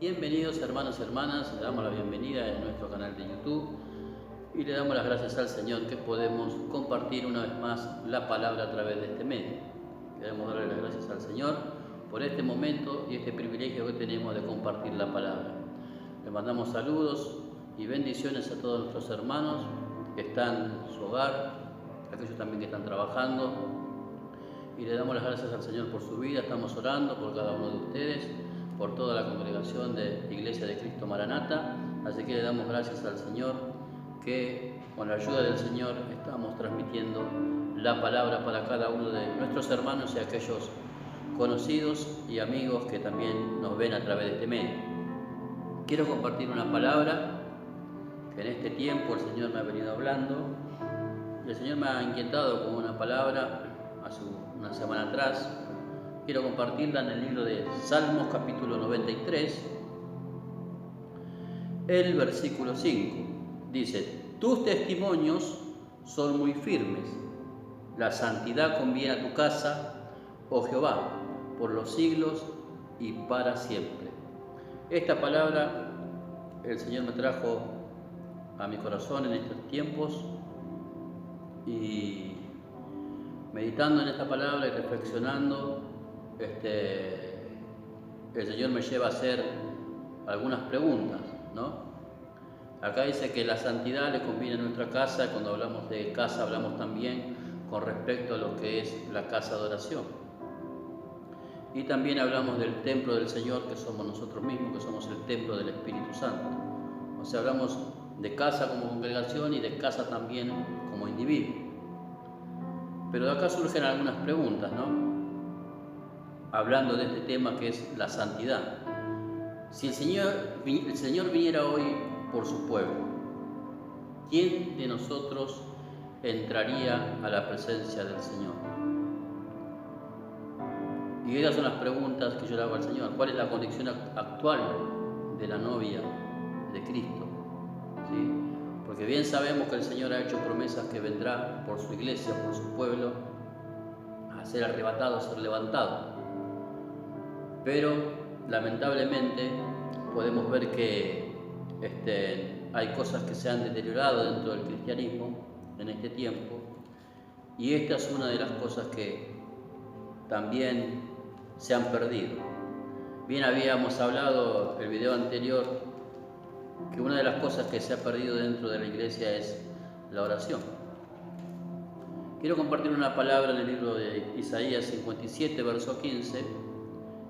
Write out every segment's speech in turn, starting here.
Bienvenidos hermanos y hermanas, le damos la bienvenida en nuestro canal de YouTube y le damos las gracias al Señor que podemos compartir una vez más la palabra a través de este medio. Queremos darle las gracias al Señor por este momento y este privilegio que tenemos de compartir la palabra. Le mandamos saludos y bendiciones a todos nuestros hermanos que están en su hogar, aquellos también que están trabajando, y le damos las gracias al Señor por su vida. Estamos orando por cada uno de ustedes, por toda la congregación de Iglesia de Cristo Maranata, así que le damos gracias al Señor que con la ayuda del Señor estamos transmitiendo la palabra para cada uno de nuestros hermanos y aquellos conocidos y amigos que también nos ven a través de este medio. Quiero compartir una palabra que en este tiempo el Señor me ha venido hablando. El Señor me ha inquietado con una palabra hace una semana atrás. Quiero compartirla en el libro de Salmos capítulo 93, el versículo 5. Dice: tus testimonios son muy firmes, la santidad conviene a tu casa, oh Jehová, por los siglos y para siempre. Esta palabra el Señor me trajo a mi corazón en estos tiempos, y meditando en esta palabra y reflexionando, el Señor me lleva a hacer algunas preguntas, ¿no? Acá dice que la santidad le conviene a nuestra casa. Cuando hablamos de casa hablamos también con respecto a lo que es la casa de oración. Y también hablamos del templo del Señor, que somos nosotros mismos, que somos el templo del Espíritu Santo. O sea, hablamos de casa como congregación y de casa también como individuo. Pero de acá surgen algunas preguntas, ¿no? Hablando de este tema que es la santidad. Si el Señor viniera hoy por su pueblo, ¿quién de nosotros entraría a la presencia del Señor? Y esas son las preguntas que yo le hago al Señor. ¿Cuál es la condición actual de la novia de Cristo? ¿Sí? Porque bien sabemos que el Señor ha hecho promesas que vendrá por su iglesia, por su pueblo, a ser arrebatado, a ser levantado. Pero lamentablemente podemos ver que hay cosas que se han deteriorado dentro del cristianismo en este tiempo, y esta es una de las cosas que también se han perdido. Bien, habíamos hablado en el video anterior que una de las cosas que se ha perdido dentro de la iglesia es la oración. Quiero compartir una palabra en el libro de Isaías 57, verso 15.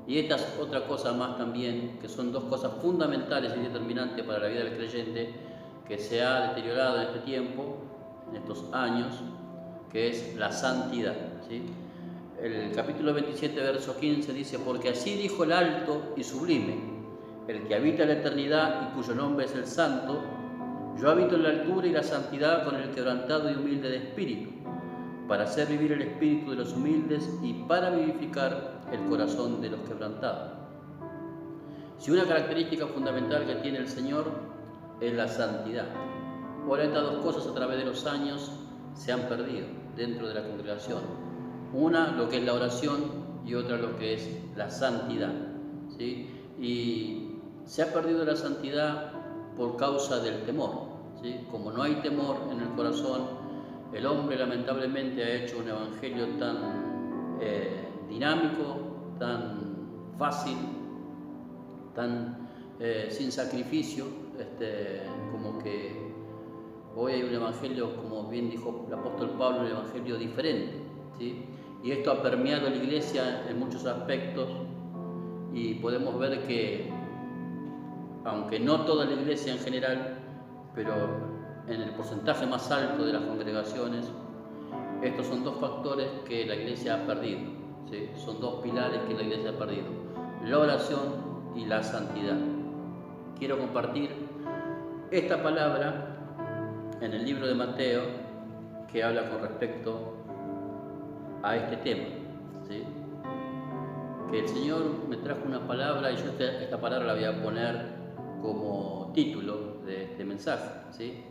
Y esta es otra cosa más también, que son dos cosas fundamentales y determinantes para la vida del creyente, que se ha deteriorado en este tiempo, en estos años, que es la santidad, ¿sí? El capítulo 27, verso 15 dice: porque así dijo el alto y sublime, el que habita en la eternidad y cuyo nombre es el Santo: yo habito en la altura y la santidad con el quebrantado y humilde de espíritu, para hacer vivir el espíritu de los humildes y para vivificar el corazón de los quebrantados. Si una característica fundamental que tiene el Señor es la santidad. Ahora, estas dos cosas a través de los años se han perdido dentro de la congregación. Una, lo que es la oración, y otra, lo que es la santidad, ¿sí? Y se ha perdido la santidad por causa del temor, ¿sí? Como no hay temor en el corazón, el hombre lamentablemente ha hecho un evangelio tan dinámico, tan fácil, tan sin sacrificio, como que hoy hay un evangelio, como bien dijo el apóstol Pablo, un evangelio diferente, ¿sí? Y esto ha permeado la iglesia en muchos aspectos, y podemos ver que, aunque no toda la iglesia en general, pero en el porcentaje más alto de las congregaciones, estos son dos factores que la iglesia ha perdido, ¿sí? Son dos pilares que la iglesia ha perdido: la oración y la santidad. Quiero compartir esta palabra en el libro de Mateo, que habla con respecto a este tema, ¿sí? Que el Señor me trajo una palabra, y yo esta palabra la voy a poner como título de este mensaje, ¿sí?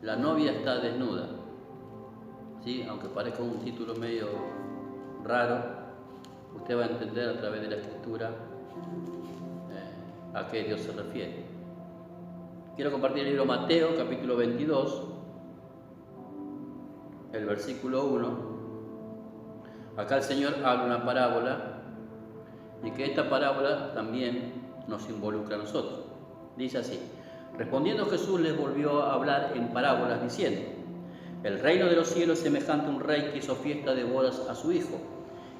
La novia está desnuda, ¿sí? Aunque parezca un título medio raro, usted va a entender a través de la escritura a qué Dios se refiere. Quiero compartir el libro Mateo, capítulo 22, el versículo 1. Acá el Señor habla una parábola y que esta parábola también nos involucra a nosotros. Dice así: respondiendo Jesús les volvió a hablar en parábolas diciendo: el reino de los cielos es semejante a un rey que hizo fiesta de bodas a su hijo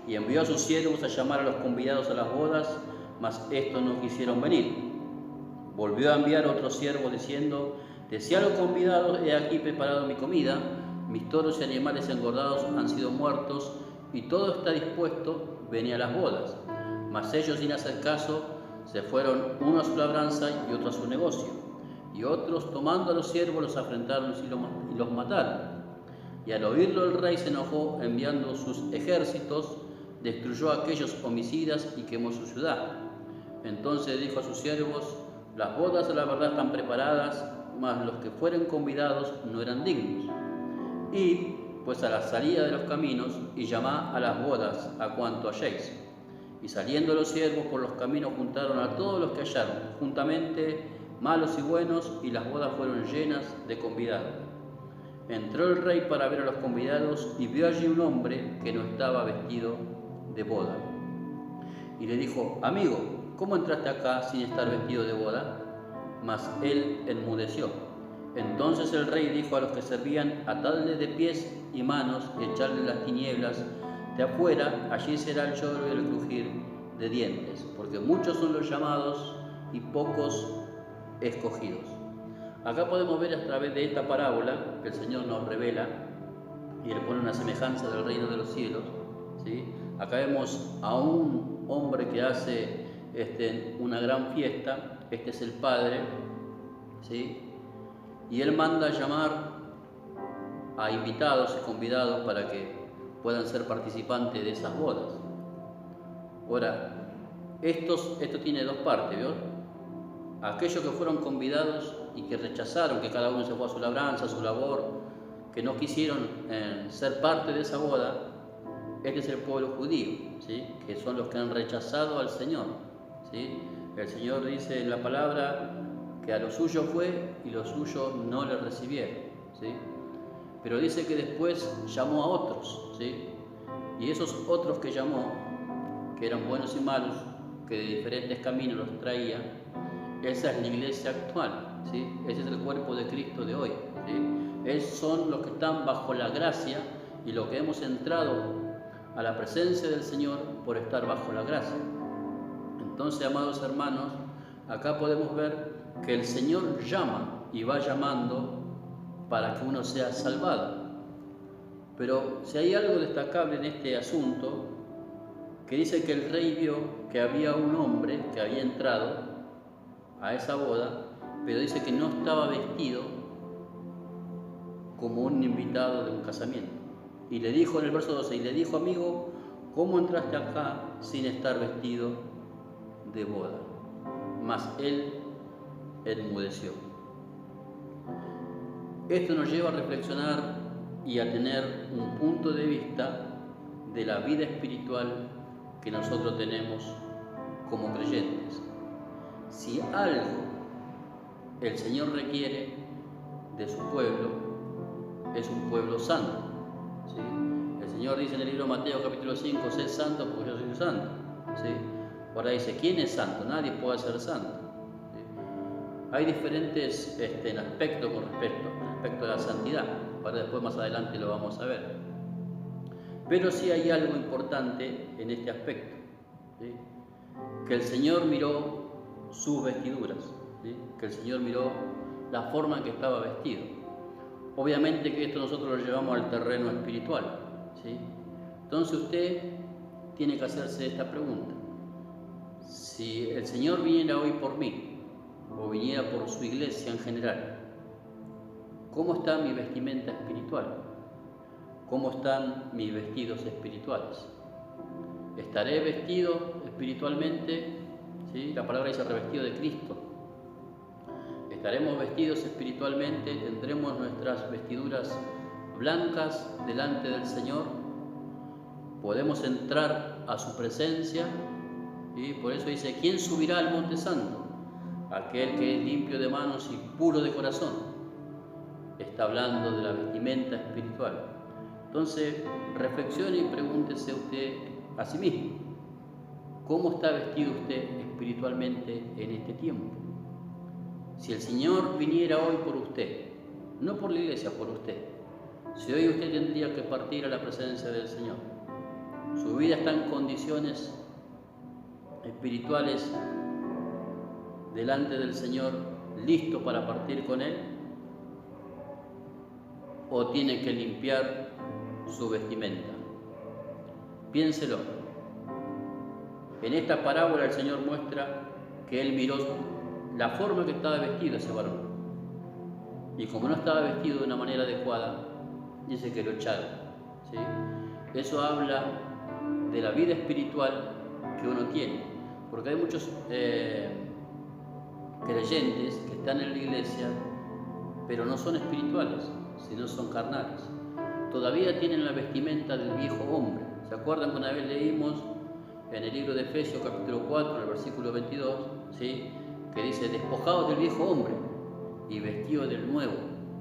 y envió a sus siervos a llamar a los convidados a las bodas, mas estos no quisieron venir. Volvió a enviar otros siervos diciendo: decía a los convidados, he aquí preparado mi comida, mis toros y animales engordados han sido muertos y todo está dispuesto, venid a las bodas. Mas ellos, sin hacer caso, se fueron, uno a su labranza y otro a su negocio. Y otros, tomando a los siervos, los afrentaron y los mataron. Y al oírlo el rey se enojó, enviando sus ejércitos, destruyó a aquellos homicidas y quemó su ciudad. Entonces dijo a sus siervos: las bodas de la verdad están preparadas, mas los que fueren convidados no eran dignos. Id pues a la salida de los caminos y llamad a las bodas a cuanto halléis. Y saliendo los siervos por los caminos juntaron a todos los que hallaron, juntamente malos y buenos, y las bodas fueron llenas de convidados. Entró el rey para ver a los convidados y vio allí un hombre que no estaba vestido de boda. Y le dijo: amigo, ¿cómo entraste acá sin estar vestido de boda? Mas él enmudeció. Entonces el rey dijo a los que servían: atadle de pies y manos y echarle en las tinieblas de afuera, allí será el lloro y el crujir de dientes, porque muchos son los llamados y pocos escogidos. Acá podemos ver a través de esta parábola que el Señor nos revela y le pone una semejanza del reino de los cielos, ¿sí? Acá vemos a un hombre que hace una gran fiesta. Este es el Padre, ¿sí? Y él manda a llamar a invitados y convidados para que puedan ser participantes de esas bodas. Ahora, esto tiene dos partes, ¿vio? Aquellos que fueron convidados y que rechazaron, que cada uno se fue a su labranza, a su labor, que no quisieron ser parte de esa boda, este es el pueblo judío, ¿sí? Que son los que han rechazado al Señor, ¿sí? El Señor dice en la palabra que a lo suyo fue y los suyos no le recibieron, ¿sí? Pero dice que después llamó a otros, ¿sí? Y esos otros que llamó, que eran buenos y malos, que de diferentes caminos los traía, esa es la iglesia actual, ¿sí? Ese es el cuerpo de Cristo de hoy, ¿sí? Son los que están bajo la gracia y los que hemos entrado a la presencia del Señor por estar bajo la gracia. Entonces, amados hermanos, acá podemos ver que el Señor llama y va llamando para que uno sea salvado. Pero si hay algo destacable en este asunto, que dice que el rey vio que había un hombre que había entrado a esa boda, pero dice que no estaba vestido como un invitado de un casamiento. Y le dijo en el verso 12, y le dijo: amigo, ¿cómo entraste acá sin estar vestido de boda? Mas él enmudeció. Esto nos lleva a reflexionar y a tener un punto de vista de la vida espiritual que nosotros tenemos como creyentes. Si algo el Señor requiere de su pueblo, es un pueblo santo, ¿sí? El Señor dice en el libro de Mateo capítulo 5: sed santo porque yo soy santo, ¿sí? Ahora dice: ¿quién es santo? Nadie puede ser santo, ¿sí? Hay diferentes aspectos con respecto a la santidad, para después más adelante lo vamos a ver. Pero sí hay algo importante en este aspecto, ¿sí? Que el Señor miró sus vestiduras, ¿sí? Que el Señor miró la forma en que estaba vestido. Obviamente que esto nosotros lo llevamos al terreno espiritual, ¿sí? Entonces usted tiene que hacerse esta pregunta: si el Señor viniera hoy por mí, o viniera por su iglesia en general, ¿cómo está mi vestimenta espiritual? ¿Cómo están mis vestidos espirituales? ¿Estaré vestido espiritualmente? ¿Sí? La palabra dice revestido de Cristo. ¿Estaremos vestidos espiritualmente? ¿Tendremos nuestras vestiduras blancas delante del Señor? ¿Podemos entrar a su presencia? ¿Sí? Por eso dice: ¿quién subirá al monte santo? aquel que es limpio de manos y puro de corazón. Está hablando de la vestimenta espiritual. Entonces, reflexione y pregúntese usted a sí mismo, ¿cómo está vestido usted espiritualmente en este tiempo? Si el Señor viniera hoy por usted, no por la iglesia, por usted, si hoy usted tendría que partir a la presencia del Señor, su vida está en condiciones espirituales delante del Señor, listo para partir con Él, o tiene que limpiar su vestimenta. Piénselo. En esta parábola el Señor muestra que Él miró la forma que estaba vestido ese varón, y como no estaba vestido de una manera adecuada, dice que lo echaron, ¿sí? Eso habla de la vida espiritual que uno tiene, porque hay muchos creyentes que están en la iglesia, pero no son espirituales, sino son carnales. Todavía tienen la vestimenta del viejo hombre. ¿Se acuerdan que una vez leímos en el libro de Efesios capítulo 4, en el versículo 22, ¿sí?, que dice, despojados del viejo hombre y vestidos del nuevo,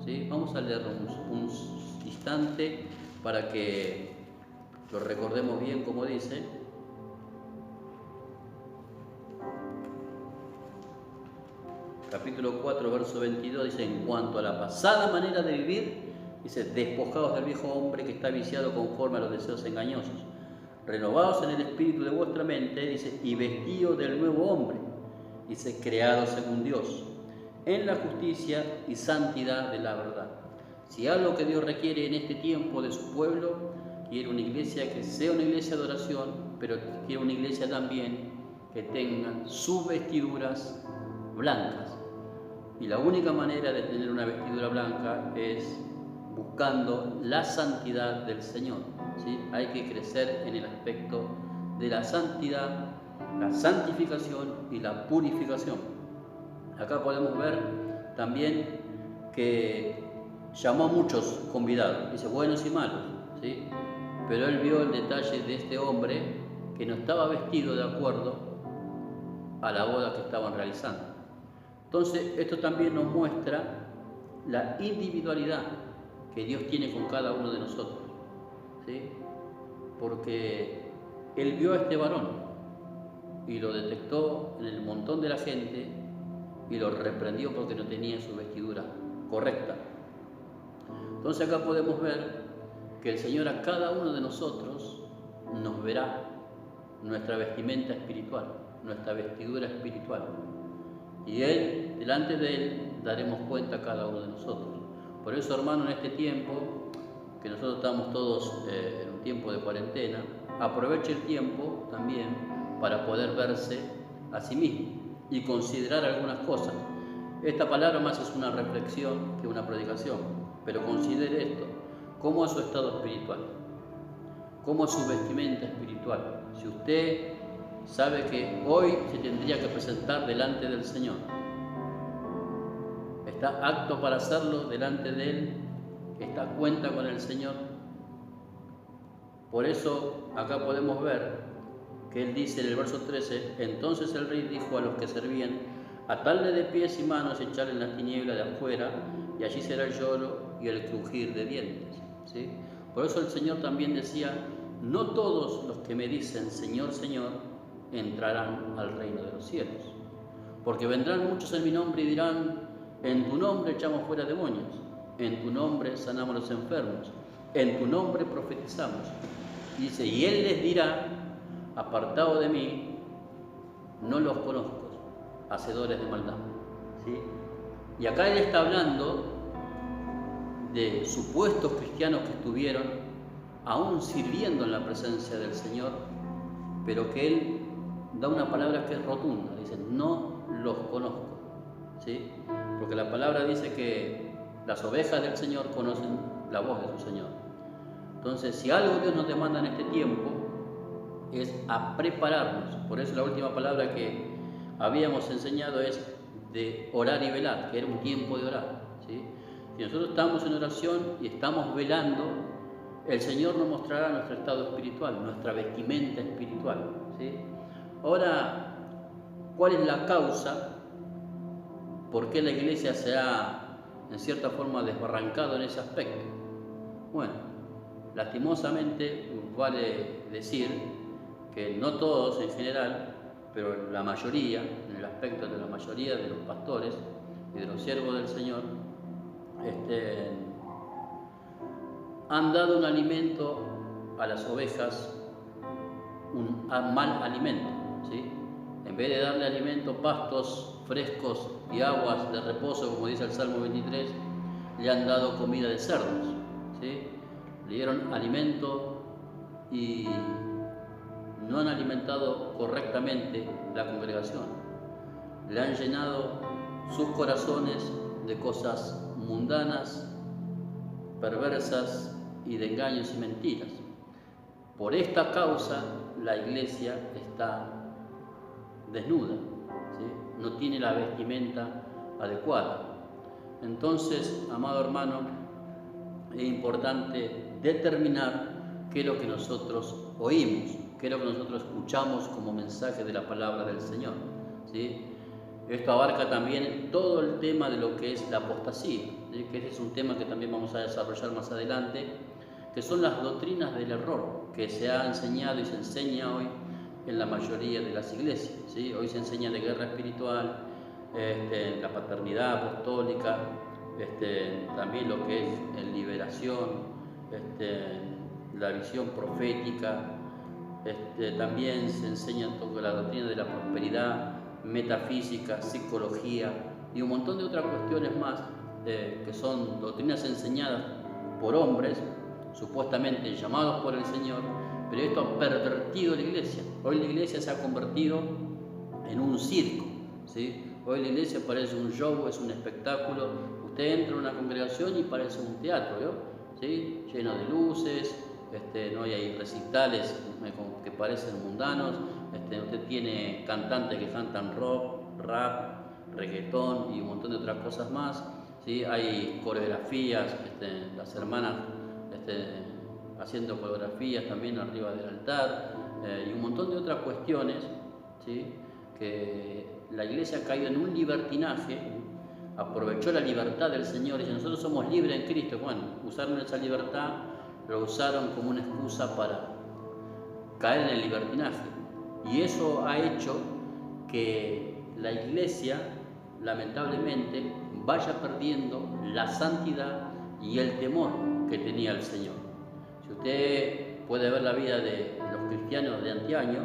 ¿sí? Vamos a leerlo un instante para que lo recordemos bien como dice. Capítulo 4, verso 22, dice, en cuanto a la pasada manera de vivir, dice, despojados del viejo hombre que está viciado conforme a los deseos engañosos, renovados en el espíritu de vuestra mente, dice, y vestidos del nuevo hombre, dice, creado según Dios, en la justicia y santidad de la verdad. Si algo que Dios requiere en este tiempo de su pueblo, quiere una iglesia que sea una iglesia de oración, pero quiere una iglesia también que tenga sus vestiduras blancas. Y la única manera de tener una vestidura blanca es buscando la santidad del Señor, ¿sí? Hay que crecer en el aspecto de la santidad, la santificación y la purificación. Acá podemos ver también que llamó a muchos convidados, dice buenos y malos, ¿sí? Pero él vio el detalle de este hombre que no estaba vestido de acuerdo a la boda que estaban realizando. Entonces, esto también nos muestra la individualidad que Dios tiene con cada uno de nosotros, ¿sí? Porque Él vio a este varón y lo detectó en el montón de la gente y lo reprendió porque no tenía su vestidura correcta. Entonces acá podemos ver que el Señor a cada uno de nosotros nos verá nuestra vestimenta espiritual, nuestra vestidura espiritual. Y Él, delante de Él, daremos cuenta a cada uno de nosotros. Por eso, hermano, en este tiempo, que nosotros estamos todos en un tiempo de cuarentena, aproveche el tiempo también para poder verse a sí mismo y considerar algunas cosas. Esta palabra más es una reflexión que una predicación, pero considere esto, cómo es su estado espiritual, cómo es su vestimenta espiritual. Si usted sabe que hoy se tendría que presentar delante del Señor, está apto para hacerlo delante de Él, está a cuenta con el Señor. Por eso acá podemos ver que Él dice en el verso 13, entonces el rey dijo a los que servían, atadle de pies y manos y echarle en la tiniebla de afuera, y allí será el lloro y el crujir de dientes, ¿sí? Por eso el Señor también decía, no todos los que me dicen Señor, Señor, entrarán al reino de los cielos, porque vendrán muchos en mi nombre y dirán, en tu nombre echamos fuera demonios, en tu nombre sanamos a los enfermos, en tu nombre profetizamos. Dice, y Él les dirá, apartado de mí, no los conozco, hacedores de maldad, ¿sí? Y acá Él está hablando de supuestos cristianos que estuvieron aún sirviendo en la presencia del Señor, pero que Él da una palabra que es rotunda, dice, no los conozco, ¿sí? Porque la palabra dice que las ovejas del Señor conocen la voz de su Señor. Entonces, si algo Dios nos demanda en este tiempo, es a prepararnos. Por eso la última palabra que habíamos enseñado es de orar y velar, que era un tiempo de orar, ¿sí? Si nosotros estamos en oración y estamos velando, el Señor nos mostrará nuestro estado espiritual, nuestra vestimenta espiritual, ¿sí? Ahora, ¿cuál es la causa ¿por qué la iglesia se ha, en cierta forma, desbarrancado en ese aspecto? Bueno, lastimosamente vale decir que no todos en general, pero la mayoría, en el aspecto de la mayoría de los pastores y de los siervos del Señor, han dado un alimento a las ovejas, un mal alimento, ¿sí? En vez de darle alimento, pastos frescos y aguas de reposo, como dice el Salmo 23, le han dado comida de cerdos, ¿sí? Le dieron alimento y no han alimentado correctamente la congregación. Le han llenado sus corazones de cosas mundanas, perversas y de engaños y mentiras. Por esta causa la iglesia está desnuda, ¿sí? No tiene la vestimenta adecuada. Entonces, amado hermano, es importante determinar qué es lo que nosotros oímos, qué es lo que nosotros escuchamos como mensaje de la palabra del Señor, ¿sí? Esto abarca también todo el tema de lo que es la apostasía, ¿sí? Que ese es un tema que también vamos a desarrollar más adelante, que son las doctrinas del error que se ha enseñado y se enseña hoy en la mayoría de las iglesias, ¿sí? Hoy se enseña de guerra espiritual, la paternidad apostólica, también lo que es liberación, la visión profética, también se enseña toda la doctrina de la prosperidad, metafísica, psicología y un montón de otras cuestiones más que son doctrinas enseñadas por hombres supuestamente llamados por el Señor, pero esto ha pervertido la iglesia. Hoy la iglesia se ha convertido en un circo, ¿sí? Hoy la iglesia parece un show, es un espectáculo. Usted entra en una congregación y parece un teatro, ¿sí? Lleno de luces, no hay recitales que parecen mundanos. Usted tiene cantantes que cantan rock, rap, reggaetón y un montón de otras cosas más, ¿sí? Hay coreografías, las hermanas haciendo coreografías también arriba del altar, y un montón de otras cuestiones, ¿sí? Que la iglesia ha caído en un libertinaje, aprovechó la libertad del Señor y dice: nosotros somos libres en Cristo. Bueno, usaron esa libertad, lo usaron como una excusa para caer en el libertinaje, y eso ha hecho que la iglesia lamentablemente vaya perdiendo la santidad y el temor que tenía el Señor. Si usted puede ver la vida de los cristianos de antaño,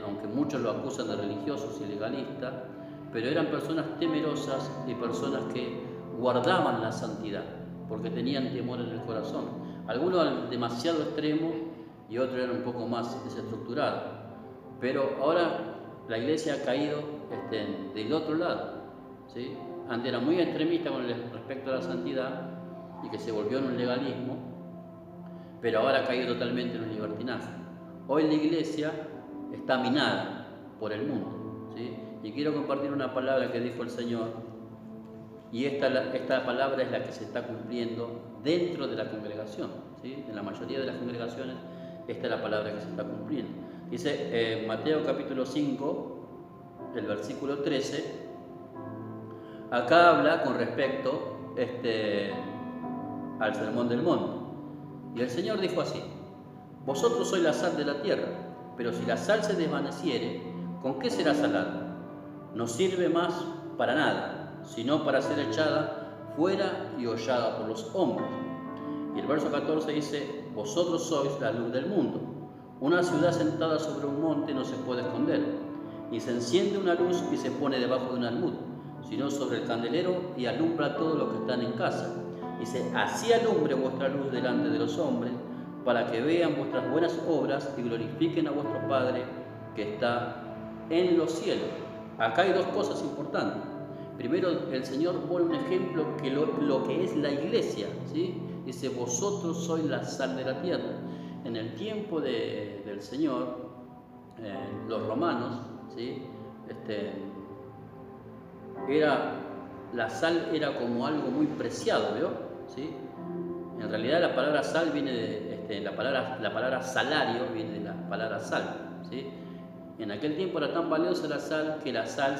aunque muchos lo acusan de religiosos y legalistas, pero eran personas temerosas y personas que guardaban la santidad porque tenían temor en el corazón. Algunos eran demasiado extremos y otros eran un poco más desestructurados, pero ahora la iglesia ha caído del otro lado, ¿sí? Antes era muy extremista con respecto a la santidad y que se volvió en un legalismo, pero ahora ha caído totalmente en un libertinaje. Hoy la iglesia está minada por el mundo, ¿sí? Y quiero compartir una palabra que dijo el Señor, y esta palabra es la que se está cumpliendo dentro de la congregación, ¿sí? En la mayoría de las congregaciones esta es la palabra que se está cumpliendo. Dice Mateo capítulo 5, el versículo 13, acá habla con respecto al sermón del monte. Y el Señor dijo así: vosotros sois la sal de la tierra, pero si la sal se desvaneciere, ¿con qué será salada? No sirve más para nada, sino para ser echada fuera y hollada por los hombres. Y el verso 14 dice: vosotros sois la luz del mundo. Una ciudad sentada sobre un monte no se puede esconder, ni se enciende una luz y se pone debajo de un almud, sino sobre el candelero y alumbra a todos los que están en casa. Dice: así alumbre vuestra luz delante de los hombres, para que vean vuestras buenas obras y glorifiquen a vuestro Padre que está en los cielos. Acá hay dos cosas importantes. Primero, el Señor pone un ejemplo que lo que es la iglesia, ¿sí? Dice: vosotros sois la sal de la tierra. En el tiempo del Señor, los romanos, ¿sí? La sal era como algo muy preciado, ¿vio? ¿Sí? En realidad la palabra sal viene de la palabra salario viene de la palabra sal, ¿sí? En aquel tiempo era tan valiosa la sal que la sal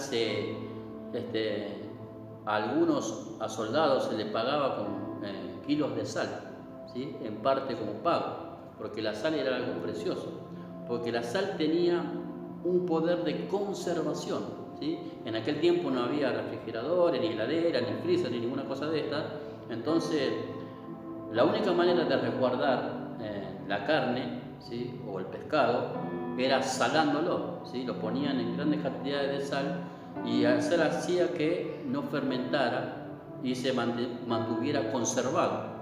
a soldados se les pagaba con kilos de sal, ¿sí? En parte como pago, porque la sal era algo precioso, porque la sal tenía un poder de conservación, ¿sí? En aquel tiempo no había refrigeradores, ni heladera, ni freezer, ni ninguna cosa de esta. Entonces, la única manera de resguardar la carne, ¿sí? O el pescado era salándolo, ¿sí? Lo ponían en grandes cantidades de sal y hacer hacía que no fermentara y se mantuviera conservado.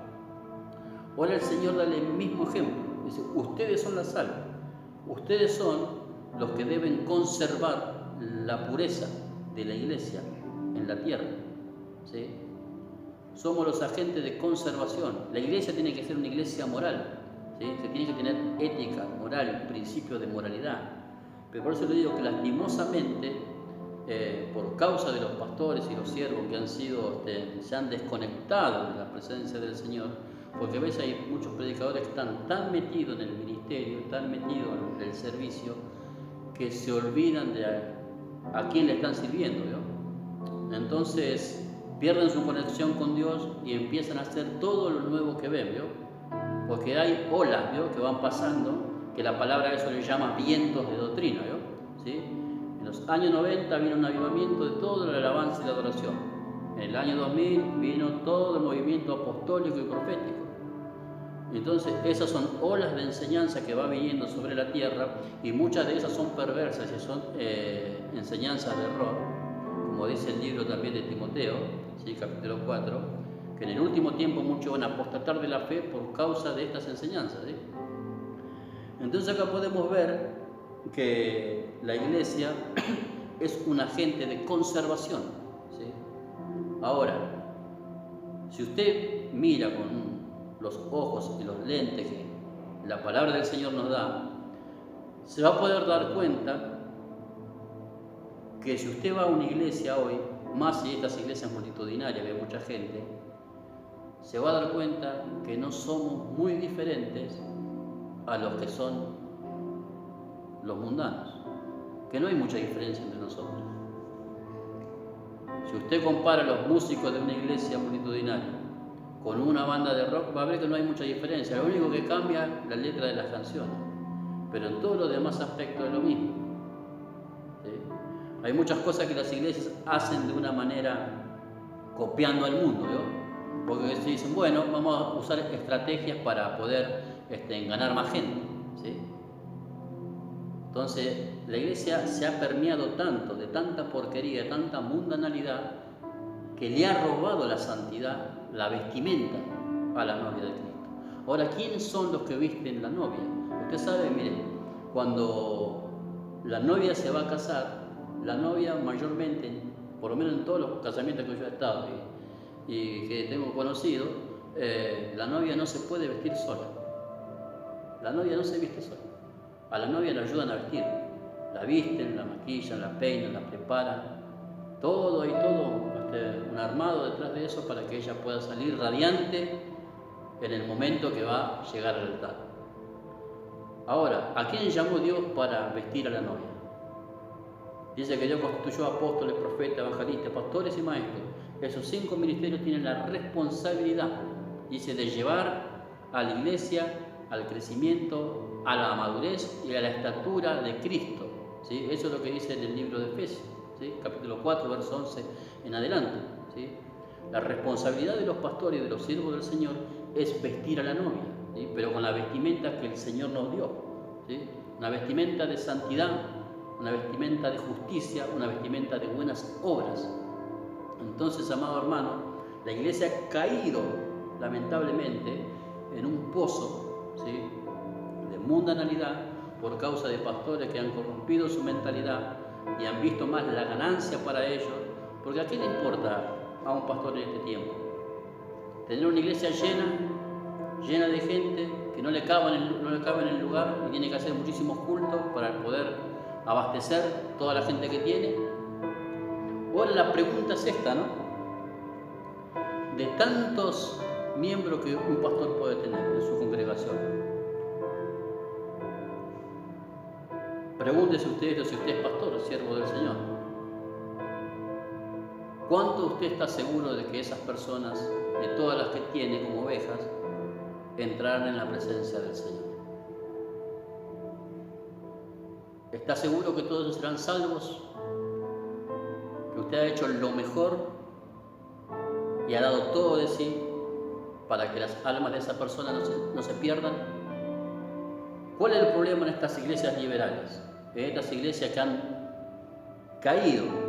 Ahora el Señor da el mismo ejemplo. Dice, ustedes son la sal, ustedes son los que deben conservar la pureza de la iglesia en la tierra, ¿sí? Somos los agentes de conservación. La iglesia tiene que ser una iglesia moral, ¿sí? Se tiene que tener ética, moral, principios de moralidad. Pero por eso le digo que lastimosamente, por causa de los pastores y los siervos que se han desconectado de la presencia del Señor, porque a veces hay muchos predicadores que están tan metidos en el ministerio, tan metidos en el servicio, que se olvidan de a quién le están sirviendo, ¿no? Entonces pierden su conexión con Dios y empiezan a hacer todo lo nuevo que ven, ¿no? Porque hay olas, ¿no?, que van pasando, que la palabra a eso le llama vientos de doctrina, ¿no? ¿Sí? En los años 90 vino un avivamiento de toda la alabanza y la adoración. En el año 2000 vino todo el movimiento apostólico y profético. Entonces esas son olas de enseñanza que va viniendo sobre la tierra, y muchas de esas son perversas y son enseñanzas de error, como dice el libro también de Timoteo, ¿sí? Capítulo 4, que en el último tiempo muchos van a apostatar de la fe por causa de estas enseñanzas, ¿sí? Entonces acá podemos ver que la iglesia es un agente de conservación, ¿sí? Ahora, si usted mira con los ojos y los lentes que la palabra del Señor nos da, se va a poder dar cuenta que si usted va a una iglesia hoy, más si estas iglesias multitudinarias, que hay mucha gente, se va a dar cuenta que no somos muy diferentes a los que son los mundanos, que no hay mucha diferencia entre nosotros. Si usted compara los músicos de una iglesia multitudinaria con una banda de rock, va a ver que no hay mucha diferencia. Lo único que cambia es la letra de las canciones, pero en todos los demás aspectos es lo mismo, ¿sí? Hay muchas cosas que las iglesias hacen de una manera copiando al mundo, ¿no? Porque se dicen, bueno, vamos a usar estrategias para poder ganar más gente, ¿sí? Entonces la iglesia se ha permeado tanto de tanta porquería, tanta mundanalidad, que le ha robado la santidad, la vestimenta a la novia de Cristo. Ahora, ¿quiénes son los que visten la novia? Usted sabe, mire, cuando la novia se va a casar, la novia mayormente, por lo menos en todos los casamientos que yo he estado y que tengo conocido, la novia no se puede vestir sola. La novia no se viste sola. A la novia la ayudan a vestir. La visten, la maquillan, la peinan, la preparan. Todo un armado detrás de eso para que ella pueda salir radiante en el momento que va a llegar al altar. Ahora, ¿a quién llamó Dios para vestir a la novia? Dice que Dios constituyó apóstoles, profetas, evangelistas, pastores y maestros. Esos 5 ministerios tienen la responsabilidad, dice, de llevar a la iglesia al crecimiento, a la madurez y a la estatura de Cristo, ¿sí? Eso es lo que dice en el libro de Efesios, ¿sí? Capítulo 4, verso 11 en adelante, ¿sí? La responsabilidad de los pastores y de los siervos del Señor es vestir a la novia, ¿sí? Pero con la vestimenta que el Señor nos dio, ¿sí? Una vestimenta de santidad, una vestimenta de justicia, una vestimenta de buenas obras. Entonces, amado hermano, la iglesia ha caído lamentablemente en un pozo, ¿sí?, de mundanalidad por causa de pastores que han corrompido su mentalidad y han visto más la ganancia para ellos, porque ¿a qué le importa a un pastor en este tiempo? Tener una iglesia llena de gente que no le cabe en el lugar y tiene que hacer muchísimos cultos para poder abastecer toda la gente que tiene. Ahora la pregunta es esta, ¿no? De tantos miembros que un pastor puede tener en su congregación, pregúntese usted si usted es pastor o siervo del Señor. ¿Cuánto usted está seguro de que esas personas, de todas las que tiene como ovejas, entrarán en la presencia del Señor? ¿Está seguro que todos serán salvos? ¿Que usted ha hecho lo mejor y ha dado todo de sí para que las almas de esa persona no se pierdan? ¿Cuál es el problema en estas iglesias liberales? En estas iglesias que han caído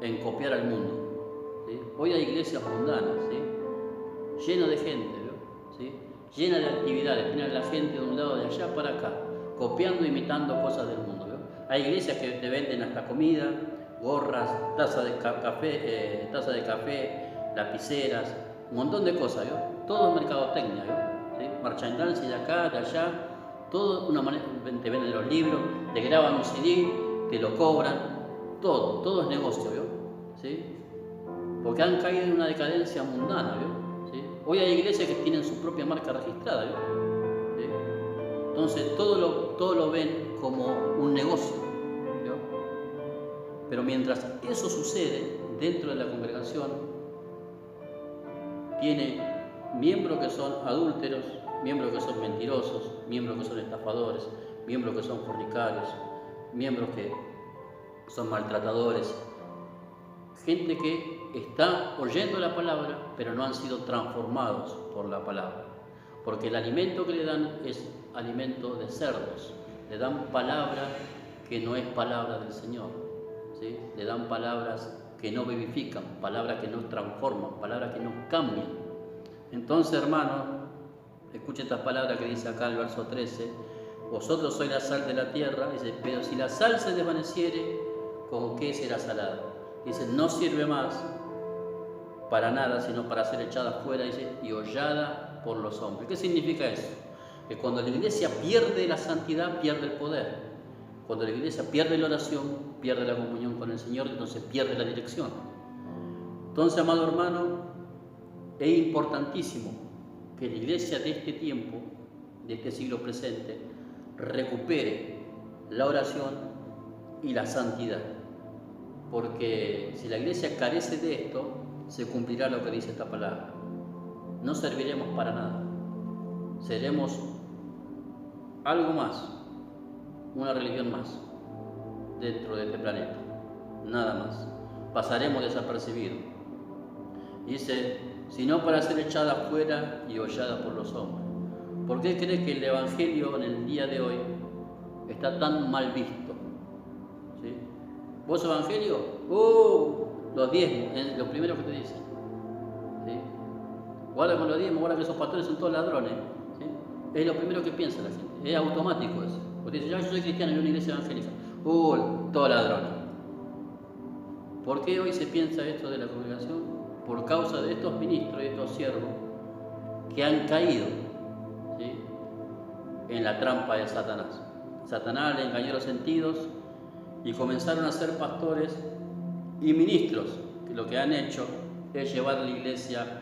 en copiar al mundo, ¿sí? Hoy hay iglesias mundanas, ¿sí? Llenas de gente, ¿no? ¿Sí? Llenas de actividades, tienen a la gente de un lado de allá para acá, copiando e imitando cosas del mundo, ¿no? Hay iglesias que te venden hasta comida, gorras, tazas de café, lapiceras, un montón de cosas, ¿no? Todo mercadotecnia, ¿no? ¿Sí? Merchandising de acá, de allá, todo una manera, te venden los libros, te graban un CD, te lo cobran, todo es negocio, ¿no? ¿Sí? Porque han caído en una decadencia mundana, ¿no? ¿Sí? Hoy hay iglesias que tienen su propia marca registrada, ¿no? ¿Sí? Entonces todo lo ven como un negocio, ¿no? Pero mientras eso sucede dentro de la congregación, tiene miembros que son adúlteros, miembros que son mentirosos, miembros que son estafadores, miembros que son fornicarios, miembros que son maltratadores, gente que está oyendo la palabra pero no han sido transformados por la palabra, porque el alimento que le dan es alimento de cerdos, le dan palabra que no es palabra del Señor, ¿sí? Le dan palabras que no vivifican, palabras que no transforman, palabras que no cambian. Entonces, hermano, escuche esta palabra que dice acá el verso 13: vosotros sois la sal de la tierra. Dice, pero si la sal se desvaneciere, ¿con qué será salada? Dice, no sirve más para nada, sino para ser echada fuera, dice, y hollada por los hombres. ¿Qué significa eso? Que cuando la iglesia pierde la santidad, pierde el poder. Cuando la iglesia pierde la oración, pierde la comunión con el Señor, entonces pierde la dirección. Entonces, amado hermano, es importantísimo que la iglesia de este tiempo, de este siglo presente, recupere la oración y la santidad. Porque si la iglesia carece de esto, se cumplirá lo que dice esta palabra. No serviremos para nada. Seremos algo más, una religión más dentro de este planeta. Nada más. Pasaremos desapercibidos. Dice, sino para ser echada fuera y hollada por los hombres. ¿Por qué cree que el evangelio en el día de hoy está tan mal visto? ¿Sí? ¿Vos evangelio? Los diezmos, es lo primero que te dicen. ¿Sí? Guarda con los diezmos, guarda que esos pastores son todos ladrones. ¿Sí? Es lo primero que piensa la gente, es automático eso. Porque dice, yo soy cristiano en una iglesia evangélica. Todos ladrones. ¿Por qué hoy se piensa esto de la congregación? Por causa de estos ministros y estos siervos que han caído, ¿sí?, en la trampa de Satanás. Satanás le engañó los sentidos y comenzaron a ser pastores y ministros, que lo que han hecho es llevar la iglesia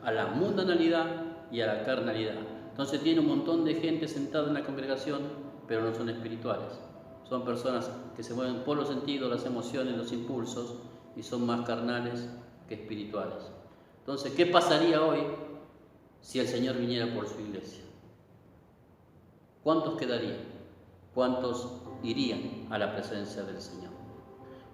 a la mundanalidad y a la carnalidad. Entonces tiene un montón de gente sentada en la congregación, pero no son espirituales. Son personas que se mueven por los sentidos, las emociones, los impulsos, y son más carnales que espirituales. Entonces, ¿qué pasaría hoy si el Señor viniera por su iglesia? ¿Cuántos quedarían? ¿Cuántos irían a la presencia del Señor?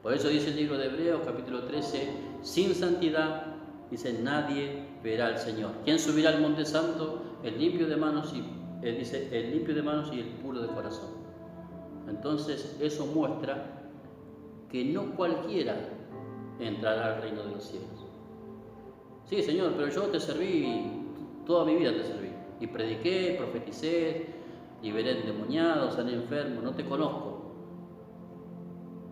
Por eso dice el libro de Hebreos, capítulo 13, sin santidad, dice, nadie verá al Señor. ¿Quién subirá al monte santo? El limpio de manos y el limpio de manos y el puro de corazón. Entonces, eso muestra que no cualquiera entrará al reino de los cielos. Sí, Señor, pero yo te serví, toda mi vida te serví, y prediqué, profeticé, liberé endemoniados, sané enfermos. No te conozco.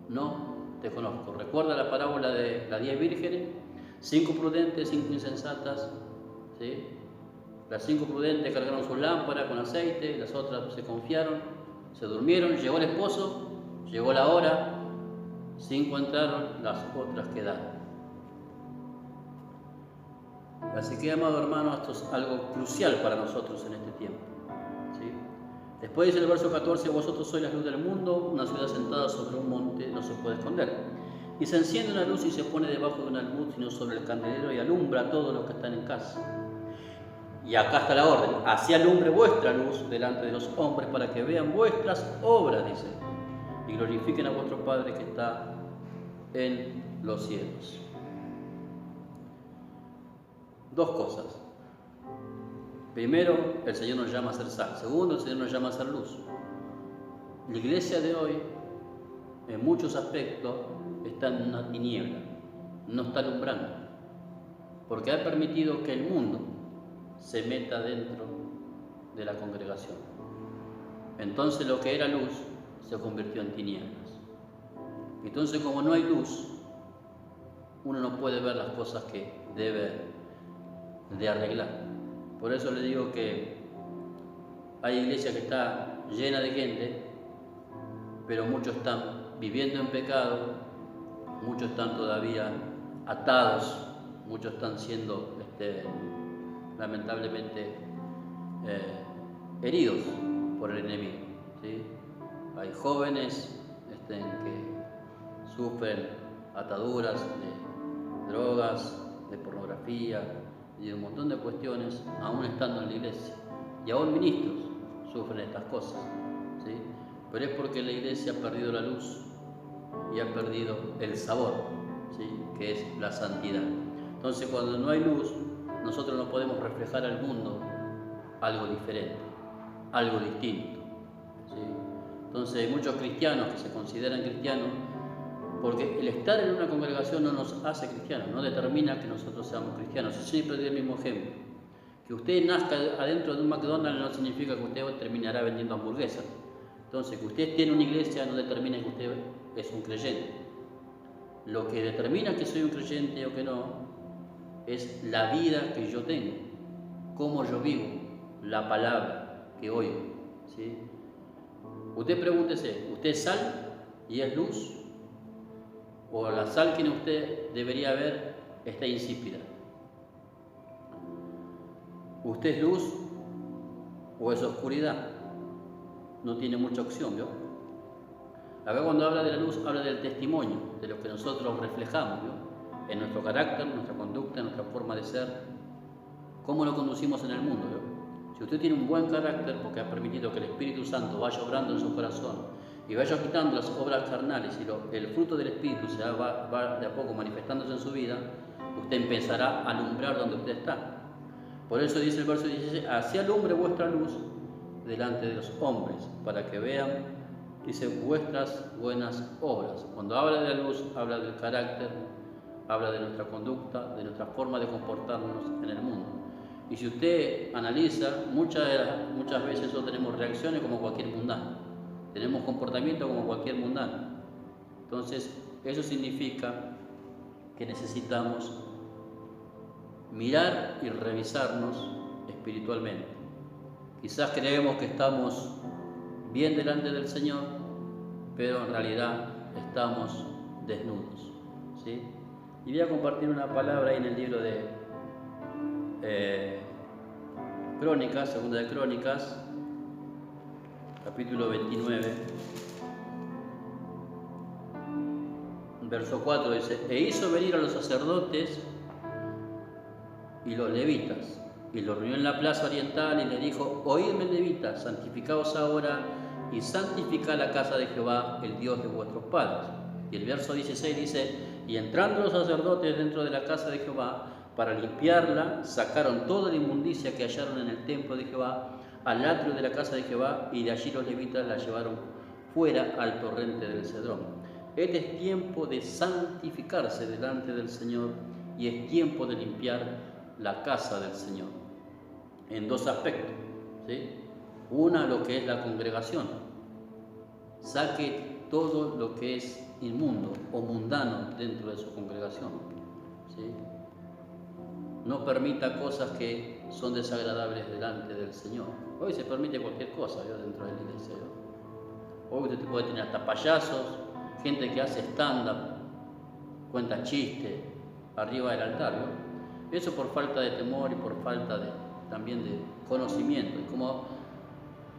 No te conozco. ¿Recuerda la parábola de las 10 vírgenes? 5 prudentes, 5 insensatas, ¿sí? Las 5 prudentes cargaron su lámpara con aceite, las otras se confiaron, se durmieron, llegó el esposo, llegó la hora, 5 entraron, las otras quedaron. Así que, amado hermano, esto es algo crucial para nosotros en este tiempo, ¿sí? Después dice el verso 14, vosotros sois la luz del mundo, una ciudad sentada sobre un monte no se puede esconder. Y se enciende una luz y se pone debajo de un almud, sino sobre el candelero, y alumbra a todos los que están en casa. Y acá está la orden: así alumbre vuestra luz delante de los hombres, para que vean vuestras obras, dice, y glorifiquen a vuestro Padre que está en los cielos. Dos cosas. Primero, el Señor nos llama a ser sal. Segundo, el Señor nos llama a ser luz. La iglesia de hoy, en muchos aspectos, está en una tiniebla, no está alumbrando, porque ha permitido que el mundo se meta dentro de la congregación. Entonces lo que era luz se convirtió en tinieblas. Entonces, como no hay luz, uno no puede ver las cosas que debe de arreglar. Por eso le digo que hay iglesias que está llena de gente, pero muchos están viviendo en pecado, muchos están todavía atados, muchos están siendo lamentablemente heridos por el enemigo, ¿sí? Hay jóvenes que sufren ataduras de drogas, de pornografía y de un montón de cuestiones, aún estando en la iglesia. Y aún ministros sufren estas cosas, ¿sí? Pero es porque la iglesia ha perdido la luz y ha perdido el sabor, ¿sí? Que es la santidad. Entonces, cuando no hay luz, nosotros no podemos reflejar al mundo algo diferente, algo distinto, ¿sí? Entonces, hay muchos cristianos que se consideran cristianos porque el estar en una congregación no nos hace cristianos, no determina que nosotros seamos cristianos. Yo siempre doy el mismo ejemplo: que usted nazca adentro de un McDonald's no significa que usted terminará vendiendo hamburguesas. Entonces, que usted tiene una iglesia no determina que usted es un creyente. Lo que determina que soy un creyente o que no es la vida que yo tengo, cómo yo vivo, la palabra que oigo, ¿sí? Usted pregúntese: ¿usted es sal y es luz? ¿O la sal que en usted debería haber está insípida? ¿Usted es luz o es oscuridad? No tiene mucha opción, ¿vio? Acá cuando habla de la luz, habla del testimonio, de lo que nosotros reflejamos, ¿vio? En nuestro carácter, nuestra conducta, nuestra forma de ser, cómo lo conducimos en el mundo, ¿vio? Si usted tiene un buen carácter, porque ha permitido que el Espíritu Santo vaya obrando en su corazón y vaya quitando las obras carnales y el fruto del Espíritu va de a poco manifestándose en su vida, usted empezará a alumbrar donde usted está. Por eso dice el verso 16: así alumbre vuestra luz delante de los hombres, para que vean, dice, vuestras buenas obras. Cuando habla de la luz, habla del carácter, habla de nuestra conducta, de nuestra forma de comportarnos en el mundo. Y si usted analiza, muchas veces nosotros tenemos reacciones como cualquier mundano, tenemos comportamiento como cualquier mundano. Entonces, eso significa que necesitamos mirar y revisarnos espiritualmente. Quizás creemos que estamos bien delante del Señor, pero en realidad estamos desnudos, ¿sí? Y voy a compartir una palabra ahí en el libro de Crónicas, segunda de Crónicas, capítulo 29, verso 4, dice: e hizo venir a los sacerdotes y los levitas, y los reunió en la plaza oriental y le dijo: oídme, levitas, santificaos ahora y santificad la casa de Jehová, el Dios de vuestros padres. Y el verso 16 dice: y entrando los sacerdotes dentro de la casa de Jehová para limpiarla, sacaron toda la inmundicia que hallaron en el templo de Jehová al atrio de la casa de Jehová, y de allí los levitas la llevaron fuera al torrente del Cedrón. Este es tiempo de santificarse delante del Señor y es tiempo de limpiar la casa del Señor, en dos aspectos, ¿sí? Una, lo que es la congregación. Saque todo lo que es inmundo o mundano dentro de su congregación, ¿sí? No permita cosas que son desagradables delante del Señor. Hoy se permite cualquier cosa, ¿no? Dentro de la iglesia, ¿no? Hoy usted puede tener hasta payasos, gente que hace stand-up, cuenta chistes arriba del altar, ¿no? Eso por falta de temor y por falta también de conocimiento. Y como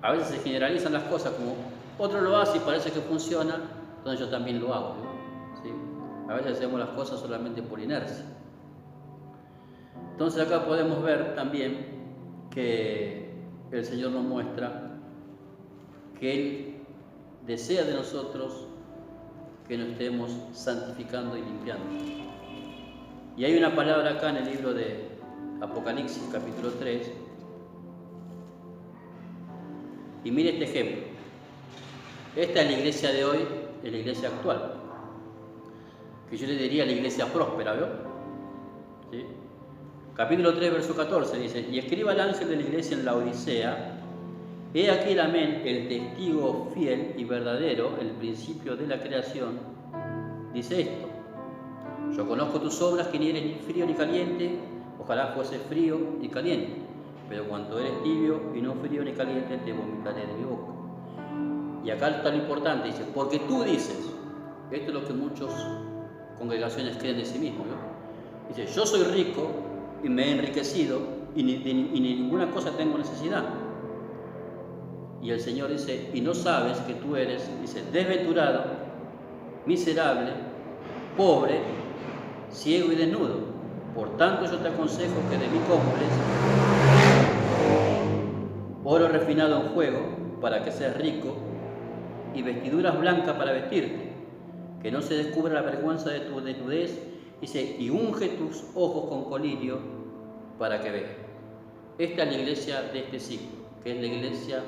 a veces se generalizan las cosas, como otro lo hace y parece que funciona, entonces yo también lo hago, ¿no? ¿Sí? A veces hacemos las cosas solamente por inercia. Entonces acá podemos ver también que el Señor nos muestra que Él desea de nosotros que nos estemos santificando y limpiando. Y hay una palabra acá en el libro de Apocalipsis, capítulo 3, y mire este ejemplo. Esta es la iglesia de hoy, es la iglesia actual, que yo le diría la iglesia próspera, ¿vio? ¿Sí? Capítulo 3, verso 14 dice: y escriba al ángel de la iglesia en la Odisea: he aquí el amén, el testigo fiel y verdadero, el principio de la creación, dice esto: yo conozco tus obras, que ni eres ni frío ni caliente, ojalá fuese frío y caliente, pero cuanto eres tibio y no frío ni caliente, te vomitaré de mi boca. Y acá está lo importante, dice: porque tú dices, esto es lo que muchas congregaciones creen de sí mismos, ¿no? Dice: yo soy rico y me he enriquecido y ni ninguna cosa tengo necesidad. Y el Señor dice: y no sabes que tú eres, dice, desventurado, miserable, pobre, ciego y desnudo. Por tanto yo te aconsejo que de mí compres oro refinado en fuego para que seas rico, y vestiduras blancas para vestirte, que no se descubra la vergüenza de tu desnudez, dice, y unge tus ojos con colirio para que veas. Esta es la iglesia de este siglo, que es la iglesia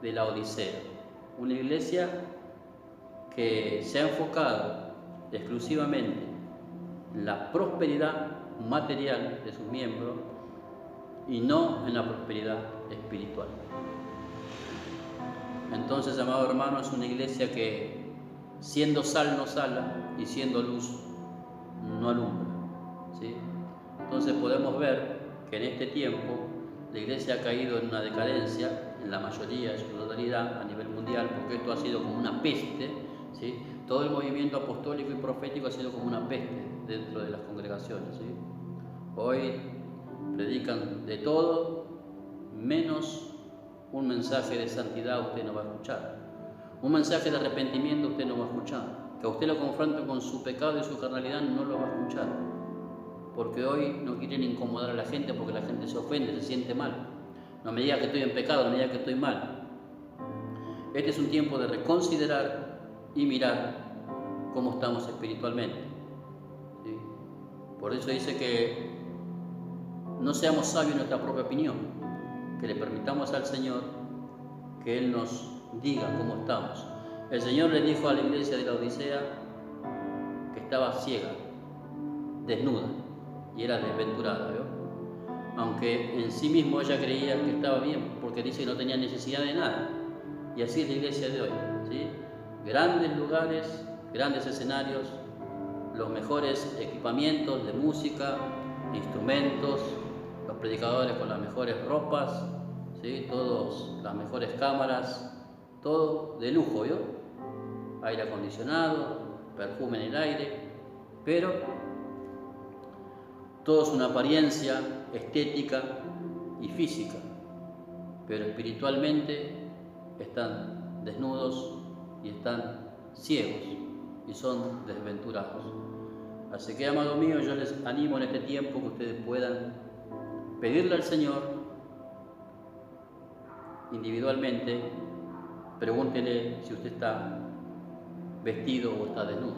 de la Odisea, una iglesia que se ha enfocado exclusivamente en la prosperidad material de sus miembros y no en la prosperidad espiritual. Entonces, amado hermano, es una iglesia que, siendo sal, no sala, y siendo luz, no alumbra, ¿sí? Entonces podemos ver que en este tiempo la iglesia ha caído en una decadencia, en la mayoría de su totalidad a nivel mundial, porque esto ha sido como una peste, ¿sí? Todo el movimiento apostólico y profético ha sido como una peste dentro de las congregaciones, ¿sí? Hoy predican de todo, menos un mensaje de santidad usted no va a escuchar. Un mensaje de arrepentimiento usted no va a escuchar. Que a usted lo confronte con su pecado y su carnalidad no lo va a escuchar. Porque hoy no quieren incomodar a la gente porque la gente se ofende, se siente mal. No me diga que estoy en pecado, no me diga que estoy mal. Este es un tiempo de reconsiderar y mirar cómo estamos espiritualmente, ¿sí? Por eso dice que no seamos sabios en nuestra propia opinión, que le permitamos al Señor que Él nos diga cómo estamos. El Señor le dijo a la iglesia de la Odisea que estaba ciega, desnuda, y era desventurada, ¿vio? Aunque en sí mismo ella creía que estaba bien, porque dice que no tenía necesidad de nada. Y así es la iglesia de hoy, ¿sí? Grandes lugares, grandes escenarios, los mejores equipamientos de música, instrumentos, los predicadores con las mejores ropas, ¿sí? Todos las mejores cámaras, todo de lujo, ¿vio? Aire acondicionado, perfume en el aire, pero todo es una apariencia estética y física, pero espiritualmente están desnudos y están ciegos y son desventurados. Así que, amado mío, yo les animo en este tiempo que ustedes puedan pedirle al Señor individualmente, pregúntele si usted está vestido o está desnudo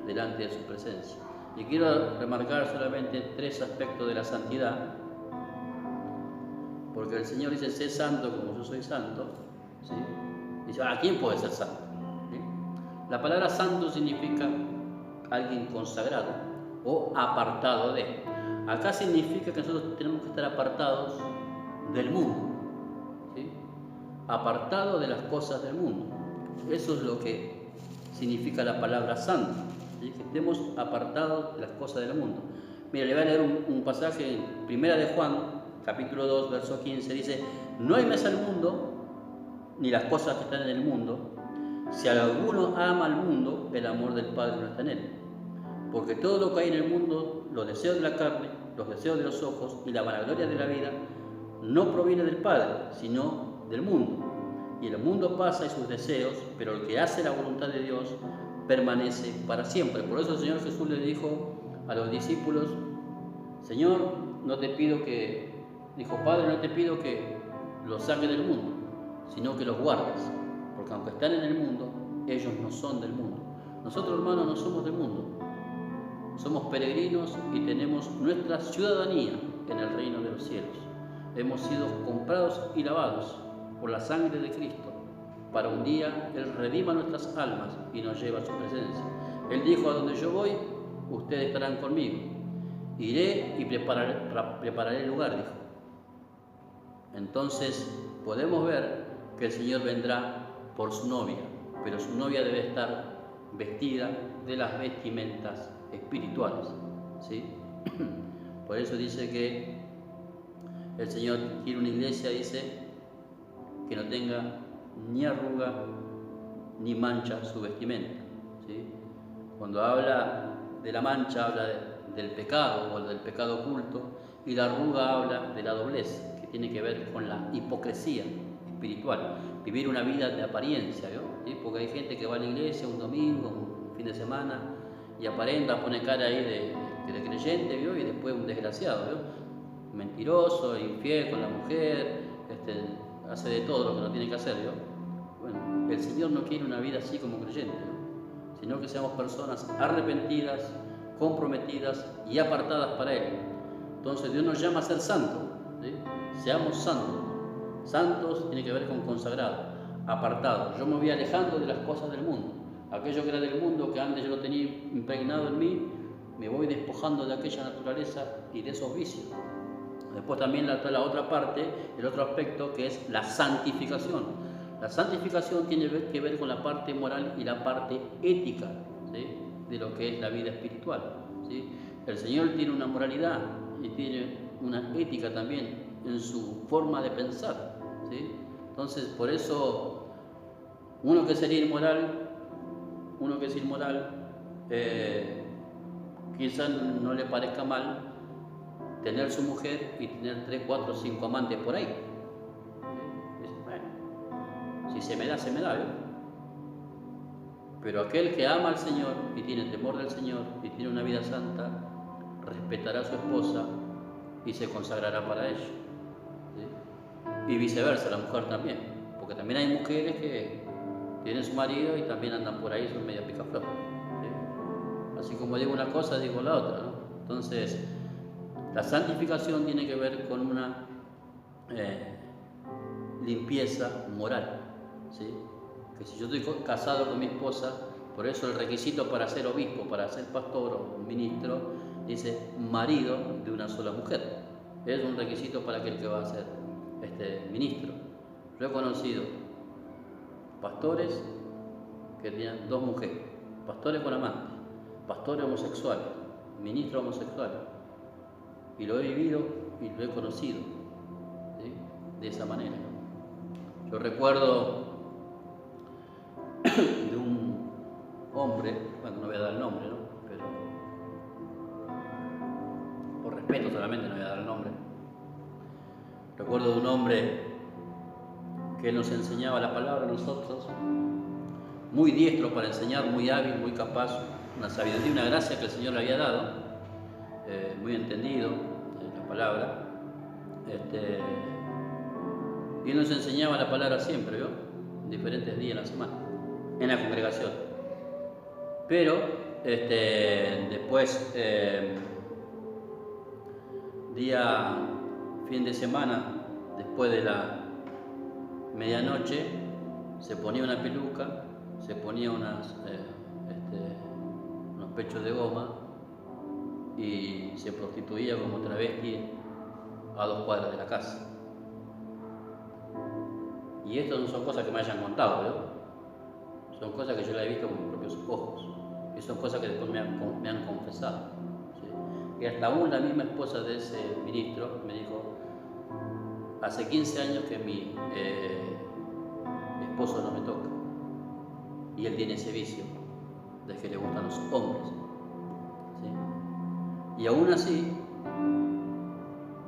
delante de su presencia. Y quiero remarcar solamente 3 aspectos de la santidad, porque el Señor dice: sé santo como yo soy santo, ¿sí? Dice: ¿quién puede ser santo? ¿Sí? La palabra santo significa alguien consagrado o apartado de. Acá significa que nosotros tenemos que estar apartados del mundo, ¿sí? Apartados de las cosas del mundo. Eso es lo que significa la palabra santo, ¿sí? Que estemos apartados de las cosas del mundo. Mira, le voy a leer un pasaje en 1 de Juan, capítulo 2, verso 15, dice: no ames al mundo, ni las cosas que están en el mundo. Si alguno ama al mundo, el amor del Padre no está en él. Porque todo lo que hay en el mundo, los deseos de la carne, los deseos de los ojos y la vanagloria de la vida, no proviene del Padre, sino del mundo. Y el mundo pasa y sus deseos, pero el que hace la voluntad de Dios permanece para siempre. Por eso el Señor Jesús le dijo a los discípulos: Señor, no te pido que, dijo, Padre, no te pido que los saques del mundo, sino que los guardes, porque aunque están en el mundo, ellos no son del mundo. Nosotros, hermanos, no somos del mundo, somos peregrinos y tenemos nuestra ciudadanía en el reino de los cielos. Hemos sido comprados y lavados por la sangre de Cristo, para un día Él redima nuestras almas y nos lleva a su presencia. Él dijo: a donde yo voy, ustedes estarán conmigo. Iré y prepararé el lugar, dijo. Entonces podemos ver que el Señor vendrá por su novia, pero su novia debe estar vestida de las vestimentas espirituales, ¿sí? Por eso dice que el Señor quiere una iglesia, dice, que no tenga ni arruga ni mancha su vestimenta, ¿sí? Cuando habla de la mancha, habla del pecado o del pecado oculto, y la arruga habla de la doblez, que tiene que ver con la hipocresía espiritual, vivir una vida de apariencia, ¿sí? Porque hay gente que va a la iglesia un domingo, un fin de semana, y aparenta, pone cara ahí de creyente, ¿vio? Y después un desgraciado, ¿vio? Mentiroso, infiel con la mujer, hace de todo lo que no tiene que hacer, ¿vio? Bueno, el Señor no quiere una vida así como creyente, ¿no? Sino que seamos personas arrepentidas, comprometidas y apartadas para Él. Entonces Dios nos llama a ser santos, ¿sí? Seamos santos. Santos tiene que ver con consagrado, apartado. Yo me voy alejando de las cosas del mundo. Aquello que era del mundo, que antes yo lo tenía impregnado en mí, me voy despojando de aquella naturaleza y de esos vicios. Después también está la otra parte, el otro aspecto, que es la santificación. La santificación tiene que ver con la parte moral y la parte ética, ¿sí? De lo que es la vida espiritual, ¿sí? El Señor tiene una moralidad y tiene una ética también en su forma de pensar, ¿sí? Entonces, por eso, uno que sería inmoral, quizás no le parezca mal tener su mujer y tener 3, 4, 5 amantes por ahí. Bueno, si se me da, ¿eh? Pero aquel que ama al Señor y tiene temor del Señor y tiene una vida santa, respetará a su esposa y se consagrará para ella, ¿sí? Y viceversa, la mujer también, porque también hay mujeres que tienen su marido y también andan por ahí, son media picaflor, ¿sí? Así como digo una cosa, digo la otra, ¿no? Entonces, la santificación tiene que ver con una limpieza moral, ¿sí? Que si yo estoy casado con mi esposa, por eso el requisito para ser obispo, para ser pastor o ministro, dice marido de una sola mujer. Es un requisito para aquel que va a ser ministro. Yo he conocido pastores que tenían 2 mujeres, pastores con amantes, pastores homosexuales, ministros homosexuales, y lo he vivido y lo he conocido, ¿sí? De esa manera. Yo recuerdo de un hombre, bueno, no voy a dar el nombre, ¿no? Pero por respeto solamente no voy a dar el nombre. Recuerdo de un hombre que nos enseñaba la palabra a nosotros, muy diestro para enseñar, muy hábil, muy capaz, una sabiduría, una gracia que el Señor le había dado, muy entendido en la palabra, y él nos enseñaba la palabra siempre, ¿vio? En diferentes días de la semana, en la congregación. Pero después, fin de semana, después de la medianoche, se ponía una peluca, se ponía unos pechos de goma y se prostituía como travesti a 2 cuadras de la casa. Y esto no son cosas que me hayan contado, ¿no? Son cosas que yo las he visto con mis propios ojos. Y son cosas que después me han confesado, ¿sí? Y hasta aún la misma esposa de ese ministro me dijo: hace 15 años que mi esposo no me toca. Y él tiene ese vicio de que le gustan los hombres, ¿sí? Y aún así,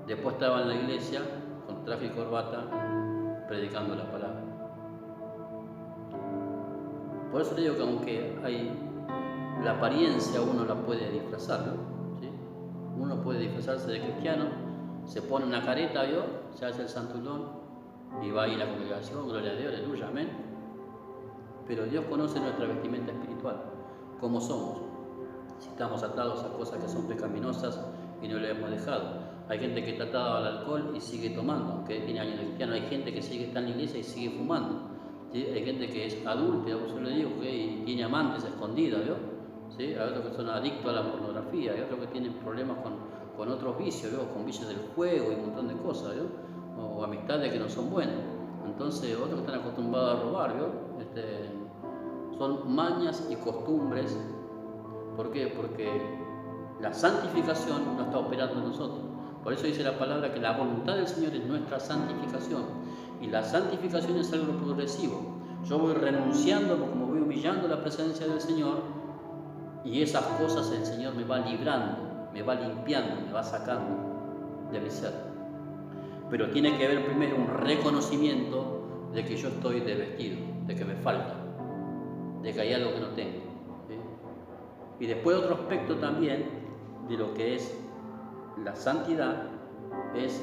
después estaba en la iglesia con traje y corbata predicando la palabra. Por eso le digo que aunque hay la apariencia uno la puede disfrazar, ¿no? ¿Sí? Uno puede disfrazarse de cristiano, se pone una careta, ¿vio? Se hace el santulón y va ahí a la congregación, gloria a Dios, aleluya, amén. Pero Dios conoce nuestra vestimenta espiritual, cómo somos, si estamos atados a cosas que son pecaminosas y no le hemos dejado. Hay gente que está atada al alcohol y sigue tomando, aunque tiene años de cristiano. Hay gente que sigue está en la iglesia y sigue fumando. ¿Sí? Hay gente que es adúltera, yo le digo, y tiene amantes escondidas, ¿vio? ¿Sí? Hay otros que son adictos a la pornografía, hay otros que tienen problemas con otros vicios, ¿vio? Con vicios del juego y un montón de cosas, ¿vio? O amistades que no son buenas. Entonces, otros que están acostumbrados a robar, ¿vio? Son mañas y costumbres. ¿Por qué? Porque la santificación no está operando en nosotros. Por eso dice la palabra que la voluntad del Señor es nuestra santificación. Y la santificación es algo progresivo. Yo voy renunciando, como voy humillando la presencia del Señor, y esas cosas el Señor me va librando, me va limpiando, me va sacando de mi ser. Pero tiene que haber primero un reconocimiento de que yo estoy desvestido, de que me falta, de que hay algo que no tengo. ¿Sí? Y después otro aspecto también de lo que es la santidad es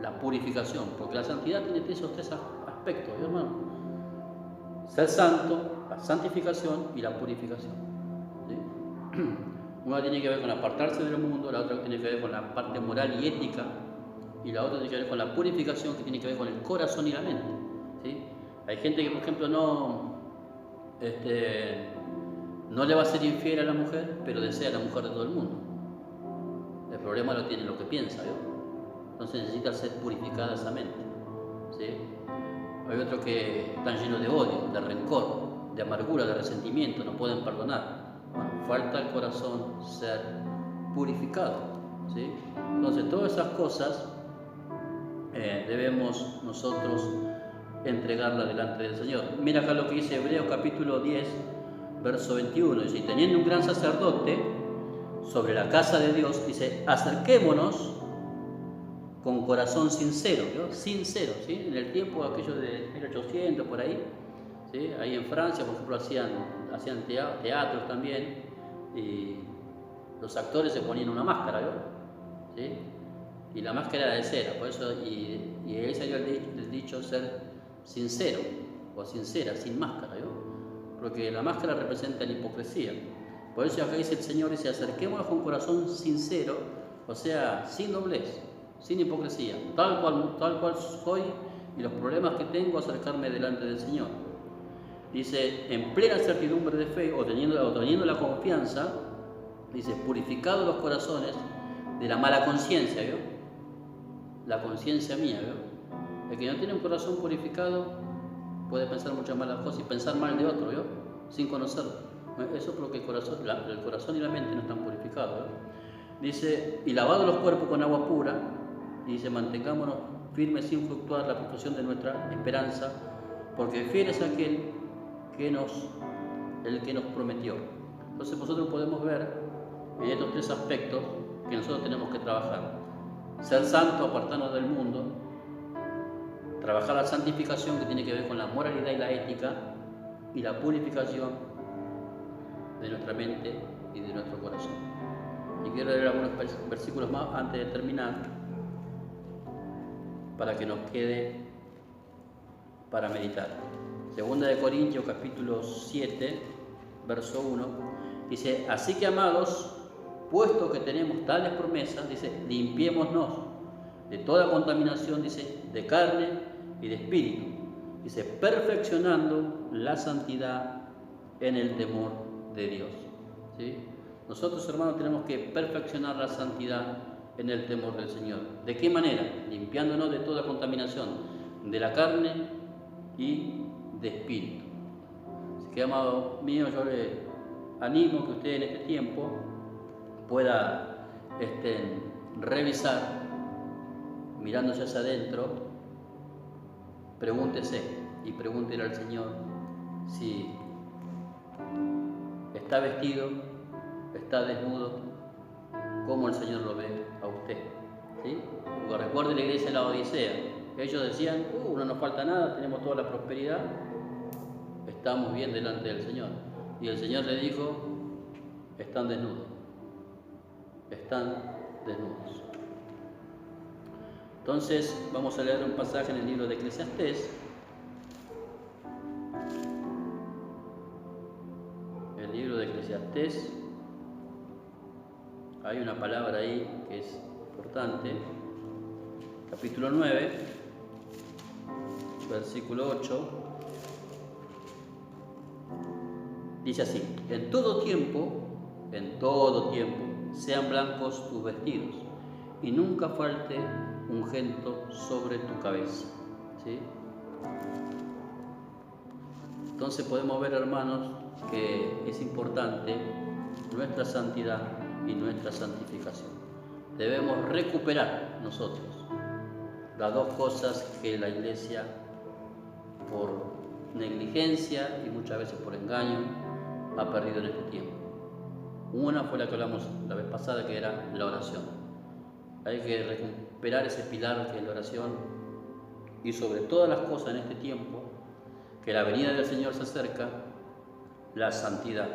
la purificación, porque la santidad tiene esos tres aspectos, ¿sí, hermano? Ser santo, la santificación y la purificación. ¿Sí? Una tiene que ver con apartarse del mundo, la otra tiene que ver con la parte moral y ética, y la otra tiene que ver con la purificación, que tiene que ver con el corazón y la mente. ¿Sí? Hay gente que, por ejemplo, no le va a ser infiel a la mujer, pero desea a la mujer de todo el mundo. El problema lo tiene lo que piensa, ¿vio? Entonces necesita ser purificada esa mente. ¿Sí? Hay otros que están llenos de odio, de rencor, de amargura, de resentimiento, no pueden perdonar. Bueno, falta el corazón ser purificado. ¿Sí? Entonces todas esas cosas debemos nosotros entregarlas delante del Señor. Mira acá lo que dice Hebreos capítulo 10, verso 21. Dice, y teniendo un gran sacerdote sobre la casa de Dios, dice, acerquémonos con corazón sincero, ¿no? Sincero, ¿sí? En el tiempo aquello de 1800 por ahí, ¿sí? Ahí en Francia, por ejemplo, hacían teatros también, y los actores se ponían una máscara, ¿no? ¿Sí? Y la máscara era de cera, por eso, y ahí salió el dicho ser sincero, o sincera, sin máscara, ¿no? Porque la máscara representa la hipocresía. Por eso acá dice el Señor, dice, acerquémonos con corazón sincero, o sea, sin doblez, sin hipocresía, tal cual soy y los problemas que tengo, acercarme delante del Señor. Dice, en plena certidumbre de fe, o teniendo la confianza, dice, purificados los corazones de la mala conciencia, ¿vio? La conciencia mía, ¿vio? El que no tiene un corazón purificado puede pensar muchas malas cosas y pensar mal de otro, ¿vio? Sin conocerlo. Eso es porque el corazón y la mente no están purificados, ¿vio? Dice, y lavados los cuerpos con agua pura, y dice, mantengámonos firmes sin fluctuar la profesión de nuestra esperanza, porque fiel es aquel que nos prometió. Entonces nosotros podemos ver en estos tres aspectos que nosotros tenemos que trabajar. Ser santo, apartarnos del mundo, trabajar la santificación que tiene que ver con la moralidad y la ética, y la purificación de nuestra mente y de nuestro corazón. Y quiero leer algunos versículos más antes de terminar, para que nos quede para meditar. Segunda de Corintios capítulo 7, verso 1, dice, así que amados, puesto que tenemos tales promesas, dice, limpiémonos de toda contaminación, dice, de carne y de espíritu, dice, perfeccionando la santidad en el temor de Dios. ¿Sí? Nosotros, hermanos, tenemos que perfeccionar la santidad en el temor del Señor. ¿De qué manera? Limpiándonos de toda contaminación, de la carne y de espíritu. Así que, amado mío, yo le animo que usted en este tiempo pueda revisar, mirándose hacia adentro, pregúntese y pregúntele al Señor si está vestido, está desnudo, cómo el Señor lo ve a usted. ¿Sí? Porque recuerde la iglesia de la Odisea, ellos decían, no nos falta nada, tenemos toda la prosperidad, estamos bien delante del Señor. Y el Señor le dijo, están desnudos. Están desnudos. Entonces vamos a leer un pasaje en el libro de Eclesiastés. El libro de Eclesiastés. Hay una palabra ahí que es importante. Capítulo 9, versículo 8. Dice así: en todo tiempo, sean blancos tus vestidos, y nunca falte ungüento sobre tu cabeza. ¿Sí? Entonces podemos ver, hermanos, que es importante nuestra santidad y nuestra santificación. Debemos recuperar nosotros las dos cosas que la Iglesia, por negligencia y muchas veces por engaño, ha perdido en este tiempo. Una fue la que hablamos la vez pasada, que era la oración. Hay que recuperar ese pilar que es la oración, y sobre todas las cosas en este tiempo, que la venida del Señor se acerca, la santidad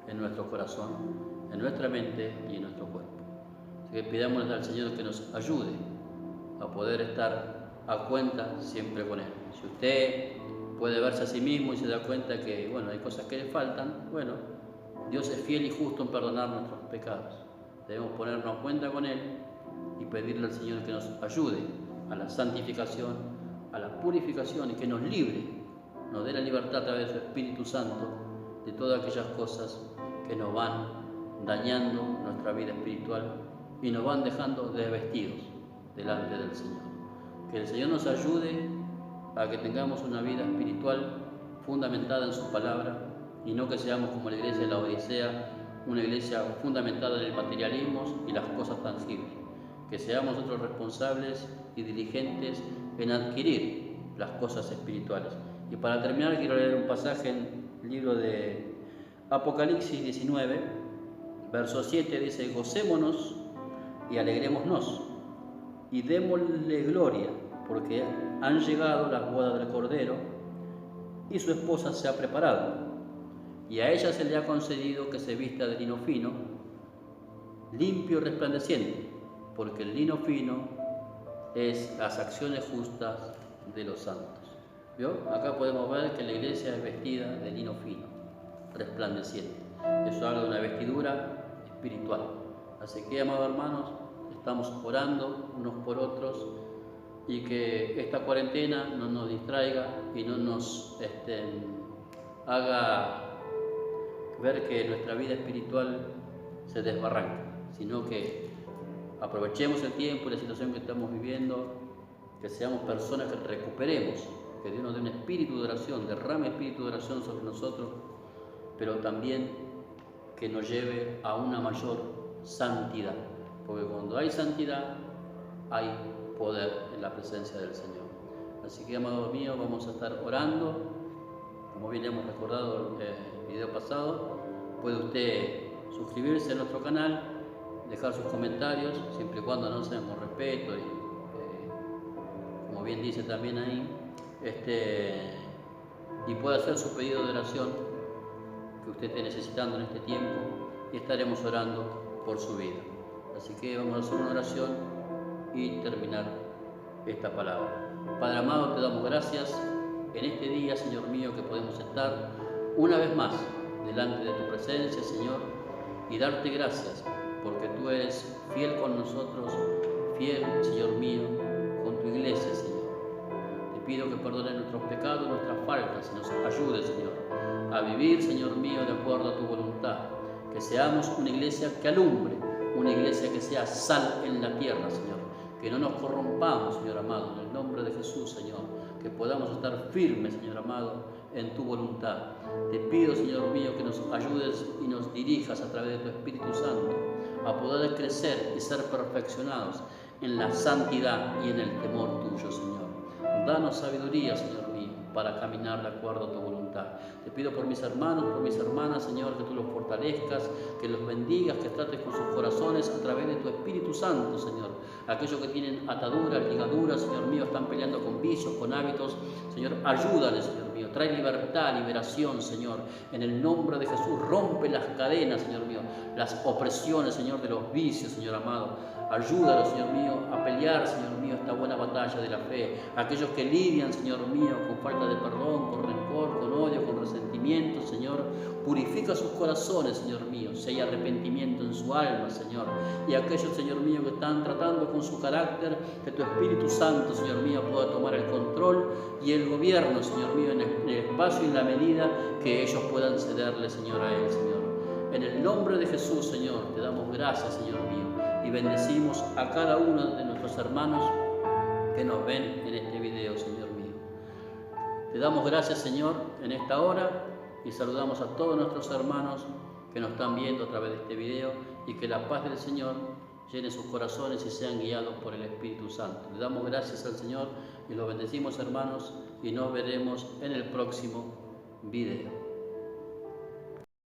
en nuestro corazón, en nuestra mente y en nuestro cuerpo. Así que pidámosle al Señor que nos ayude a poder estar a cuenta siempre con Él. Si usted puede verse a sí mismo y se da cuenta que, bueno, hay cosas que le faltan, bueno, Dios es fiel y justo en perdonar nuestros pecados. Debemos ponernos a cuenta con Él y pedirle al Señor que nos ayude a la santificación, a la purificación, y que nos libre, nos dé la libertad a través de su Espíritu Santo de todas aquellas cosas que nos van dañando nuestra vida espiritual y nos van dejando desvestidos delante del Señor. Que el Señor nos ayude a que tengamos una vida espiritual fundamentada en su palabra, y no que seamos como la iglesia de la Odisea, una iglesia fundamentada en el materialismo y las cosas tangibles. Que seamos nosotros responsables y diligentes en adquirir las cosas espirituales. Y para terminar, quiero leer un pasaje en el libro de Apocalipsis 19, verso 7, dice: gocémonos y alegrémonos y démosle gloria, porque han llegado las bodas del Cordero y su esposa se ha preparado, y a ella se le ha concedido que se vista de lino fino, limpio y resplandeciente, porque el lino fino es las acciones justas de los santos. ¿Vio? Acá podemos ver que la iglesia es vestida de lino fino, resplandeciente. Eso habla de una vestidura espiritual. Así que, amados hermanos, estamos orando unos por otros, y que esta cuarentena no nos distraiga y no nos haga ver que nuestra vida espiritual se desbarranca, sino que aprovechemos el tiempo y la situación que estamos viviendo, que seamos personas que recuperemos, que Dios nos dé un espíritu de oración, derrame espíritu de oración sobre nosotros, pero también que nos lleve a una mayor santidad, porque cuando hay santidad hay poder en la presencia del Señor. Así que, amados míos, vamos a estar orando, como bien hemos recordado el video pasado. Puede usted suscribirse a nuestro canal, dejar sus comentarios, siempre y cuando no sean con respeto y, como bien dice también ahí, y puede hacer su pedido de oración que usted esté necesitando en este tiempo, y estaremos orando por su vida. Así que vamos a hacer una oración y terminar esta palabra. Padre amado, te damos gracias en este día, Señor mío, que podemos estar una vez más delante de tu presencia, Señor, y darte gracias porque tú eres fiel con nosotros, fiel, Señor mío, con tu iglesia, Señor. Te pido que perdones nuestros pecados, nuestras faltas, y nos ayudes, Señor, a vivir, Señor mío, de acuerdo a tu voluntad. Que seamos una iglesia que alumbre, una iglesia que sea sal en la tierra, Señor. Que no nos corrompamos, Señor amado, en el nombre de Jesús, Señor. Que podamos estar firmes, Señor amado, en tu voluntad. Te pido, Señor mío, que nos ayudes y nos dirijas a través de tu Espíritu Santo a poder crecer y ser perfeccionados en la santidad y en el temor tuyo, Señor. Danos sabiduría, Señor mío, para caminar de acuerdo a tu voluntad. Te pido por mis hermanos, por mis hermanas, Señor, que tú los fortalezcas, que los bendigas, que trates con sus corazones a través de tu Espíritu Santo, Señor. Aquellos que tienen ataduras, ligaduras, Señor mío, están peleando con vicios, con hábitos, Señor, ayúdales, Señor mío. mío. Trae libertad, liberación, Señor. En el nombre de Jesús, rompe las cadenas, Señor mío, las opresiones, Señor, de los vicios, Señor amado. Ayúdalos, Señor mío, a pelear, Señor mío, esta buena batalla de la fe. Aquellos que lidian, Señor mío, con falta de perdón, con rencor, con odio, con resentimiento, Señor, purifica sus corazones, Señor mío, si hay arrepentimiento en su alma, Señor. Y aquellos, Señor mío, que están tratando con su carácter, que tu Espíritu Santo, Señor mío, pueda tomar el control y el gobierno, Señor mío, en el espacio y en la medida que ellos puedan cederle, Señor, a Él, Señor. En el nombre de Jesús, Señor, te damos gracias, Señor mío, y bendecimos a cada uno de nuestros hermanos que nos ven en este video, Señor mío. Te damos gracias, Señor, en esta hora, y saludamos a todos nuestros hermanos que nos están viendo a través de este video, y que la paz del Señor llene sus corazones y sean guiados por el Espíritu Santo. Le damos gracias al Señor y los bendecimos, hermanos, y nos veremos en el próximo video.